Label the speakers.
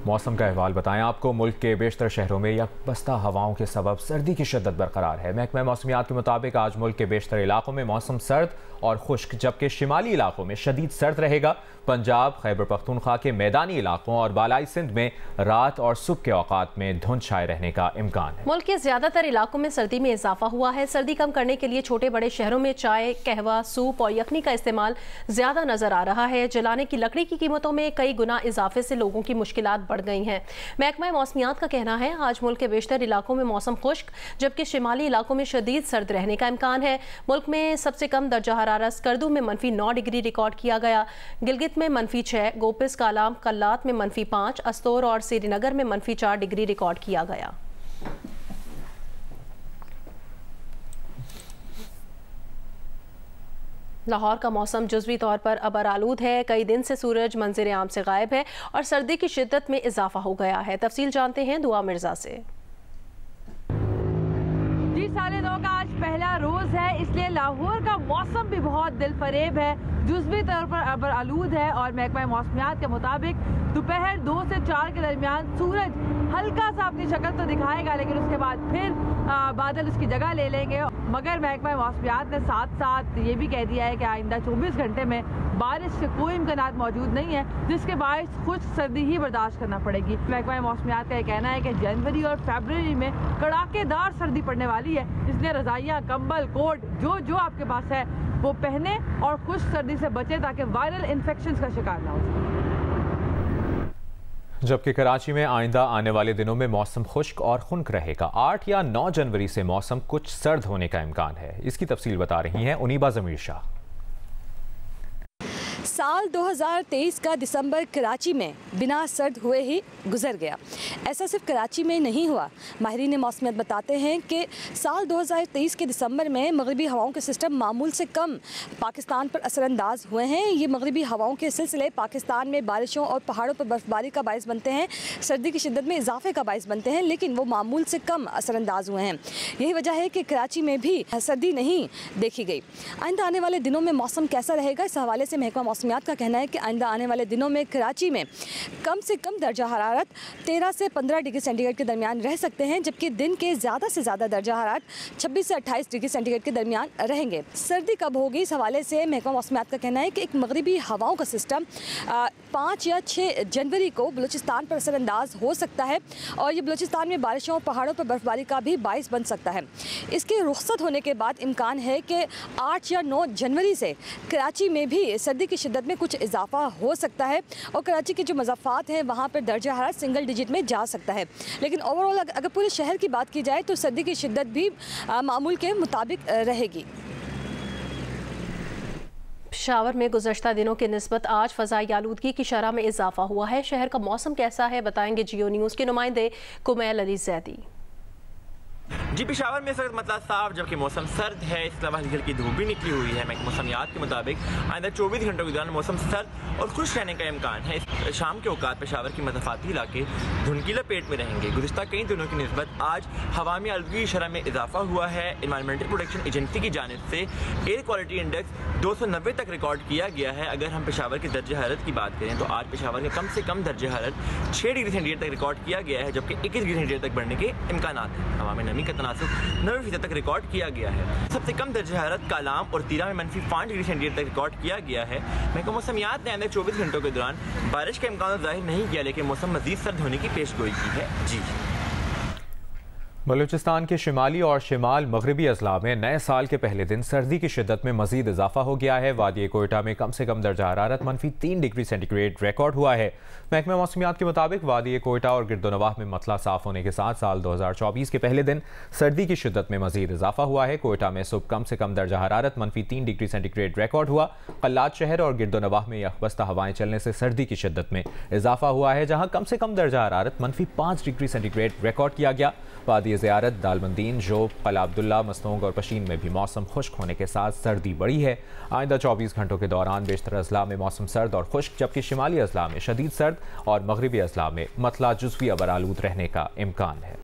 Speaker 1: मौसम का अहवाल बताएं आपको। मुल्क के बेशतर शहरों में यकबस्ता हवाओं के सबब सर्दी की शिद्दत बरकरार है। महकमा मौसमियात के मुताबिक आज मुल्क के बेशतर इलाकों में मौसम सर्द और खुश्क, जबकि शिमाली इलाकों में शदीद सर्द रहेगा। पंजाब, खैबर पख्तूनख्वा के मैदानी इलाकों और बालाई सिंध में रात और सुबह के औकात में धुंध छाए रहने का इम्कान है।
Speaker 2: मुल्क के ज्यादातर इलाकों में सर्दी में इजाफा हुआ है। सर्दी कम करने के लिए छोटे बड़े शहरों में चाय, कहवा, सूप और यखनी का इस्तेमाल ज्यादा नजर आ रहा है। जलाने की लकड़ी की कीमतों में कई गुना इजाफे से लोगों की मुश्किलात बढ़ गई हैं। महकमा मौसमियात का कहना है आज मुल्क के बेशतर इलाकों में मौसम खुश्क, जबकि शिमाली इलाकों में शदीद सर्द रहने का इम्कान है। मुल्क में सबसे कम दर्जा हरारत स्कर्दू में -9 डिग्री रिकॉर्ड किया गया। गिलगित में -6, गोपिस, कालाम, कल्लात में -5, अस्तोर और श्रीनगर में -4 डिग्री रिकॉर्ड किया गया। लाहौर का मौसम जुज़वी तौर पर अबर आलूद है। कई दिन से सूरज मंजर आम से गायब है और सर्दी की शिद्दत में इजाफा हो गया है। तफसील जानते हैं दुआ मिर्जा से।
Speaker 3: जी, साल 2 का आज पहला रोज है, इसलिए लाहौर का मौसम भी बहुत दिलफरेब है, जुज़वी तौर पर अबर आलूद है। और महकमा मौसमियात के मुताबिक दोपहर 2 से 4 के दरमियान सूरज हल्का सा अपनी शक्ल तो दिखाएगा, लेकिन उसके बाद फिर बादल उसकी जगह ले लेंगे। मगर महकमा मौसमियात ने साथ साथ ये भी कह दिया है कि आइंदा 24 घंटे में बारिश के कोई इम्कानात मौजूद नहीं है, जिसके बायस खुश्क सर्दी ही बर्दाश्त करना पड़ेगी। महकमा मौसमियात का यह कहना है कि जनवरी और फरवरी में कड़ाकेदार सर्दी पड़ने वाली है, इसलिए रजाइयाँ, कंबल, कोट जो आपके पास है वो पहने और खुश्क सर्दी से बचे ताकि वायरल इन्फेक्शन का शिकार ना हो।
Speaker 1: जबकि कराची में आइंदा आने वाले दिनों में मौसम खुश्क और खुनक रहेगा। 8 या 9 जनवरी से मौसम कुछ सर्द होने का इम्कान है। इसकी तफसील बता रही हैं उनीबा ज़मीर शाह।
Speaker 4: साल 2023 का दिसंबर कराची में बिना सर्द हुए ही गुजर गया। ऐसा सिर्फ कराची में नहीं हुआ। माहिरीन मौसमियत बताते हैं कि साल 2023 के दिसंबर में मगरबी हवाओं के सिस्टम मामूल से कम पाकिस्तान पर असरअंदाज हुए हैं। ये मगरबी हवाओं के सिलसिले पाकिस्तान में बारिशों और पहाड़ों पर बर्फबारी का बायस बनते हैं, सर्दी की शिद्दत में इजाफे का बायस बनते हैं, लेकिन वो मामूल से कम असरअंदाज हुए हैं। यही वजह है कि कराची में भी सर्दी नहीं देखी गई। आइंदा आने वाले दिनों में मौसम कैसा रहेगा, इस हवाले से महकमा मौसमियात का कहना है कि आइंदा आने वाले दिनों में कराची में कम से कम दर्जा हरारत 13 से 15 डिग्री सेंटीग्रेड के दरमियान रह सकते हैं, जबकि दिन के ज़्यादा से ज़्यादा दर्जा हरारत 26 से 28 डिग्री सेंटीग्रेड के दरमियान रहेंगे। सर्दी कब होगी, इस हवाले से महकमा मौसमियात का कहना है कि एक मगरबी हवाओं का सिस्टम 5 या 6 जनवरी को बलूचिस्तान पर असरअंदाज हो सकता है और ये बलूचिस्तान में बारिशों, पहाड़ों पर बर्फबारी का भी बायस बन सकता है। इसके रुखसत होने के बाद इम्कान है कि 8 या 9 जनवरी से कराची में भी सर्दी की शिद्दत में कुछ इजाफा हो सकता है और कराची के जो मज़ाफ़ात हैं वहाँ पर दर्जा हरारत सिंगल डिजिट में जा सकता है। लेकिन ओवरऑल अगर पूरे शहर की बात की जाए तो सर्दी की शिद्दत भी मामूल के मुताबिक रहेगी।
Speaker 2: पेशावर में गुज़श्ता दिनों के निस्बत आज फ़ज़ाई आलूदगी की शरह में इजाफा हुआ है। शहर का मौसम कैसा है बताएंगे जियो न्यूज़ के नुमाइंदे कुमैल अली ज़ैदी।
Speaker 5: जी, पेशावर में इस वक्त मतलब साफ, जबकि मौसम सर्द है। इसके अलावा हल्की हल्की धूप भी निकली हुई है। महकमा मौसमियात के मुताबिक आइंदा 24 घंटों के दौरान मौसम सर्द और खुश रहने का इम्कान है। शाम के औकात पेशावर के मज़ाफ़ाती इलाके धुंध की लपेट में रहेंगे। गुज़िश्ता कई दिनों की निस्बत आज हवा में आलूदगी की शरह में इजाफा हुआ है। एनवायरमेंटल प्रोटेक्शन एजेंसी की जानिब से एयर क्वालिटी इंडेक्स 290 तक रिकॉर्ड किया गया है। अगर हम पेशावर के दर्ज हरारत की बात करें तो आज पेशावर का कम से कम दर्ज हरारत 6 डिग्री सेंटीग्रेड तक रिकॉर्ड किया गया है, जबकि 21 डिग्री सेंटीग्रेड तक बढ़ने के इम्कान हैं। हवा में नमी का तनासुब 90% तक रिकॉर्ड किया गया है। सबसे कम दर्जा हरारत कालाम और तीरा में -5 डिग्री सेंटीग्रेड तक रिकॉर्ड किया गया है। महकमा मौसमियात ने आने 24 घंटों के दौरान बारिश का इम्कान जाहिर नहीं किया, लेकिन मौसम मजीद सर्द होने की पेशगोई की है। जी,
Speaker 1: बलूचिस्तान के शिमाली और शिमाल मगरबी अजला में नए साल के पहले दिन सर्दी की शिद्दत में मजीद इजाफा हो गया है। वादी कोयटा में कम से कम दर्जा हरारत -3 डिग्री सेंटीग्रेड रिकॉर्ड हुआ है। महकमा मौसमियात के मुताबिक वादी कोयटा और गिरदोनवाह में मतला साफ होने के साथ साल 2024 के पहले दिन सर्दी की शिद्दत में मजीद इजाफा हुआ है। कोयटा में सुबह कम से कम दर्जा हरारत -3 डिग्री सेंटीग्रेड रिकॉर्ड हुआ। कल्लात शहर और गिरदोनवाह में यकबस्ता हवाएं चलने से सर्दी की शिद्दत में इजाफा हुआ है, जहाँ कम से कम दर्जा हरारत -5 डिग्री सेंटीग्रेड रिकॉर्ड किया गया। वादी ज़ियारत, दालमंदीन, जोब, कला अब्दुल्ला, मस्तोंग और पशीन में भी मौसम खुश्क होने के साथ सर्दी बढ़ी है। आइंदा 24 घंटों के दौरान बेशतर अजला में मौसम सर्द और खुश्क, जबकि शिमाली अजला में शदीद सर्द और मगरबी अजला में मतला जुज़वी अबर आलूद रहने का इम्कान है।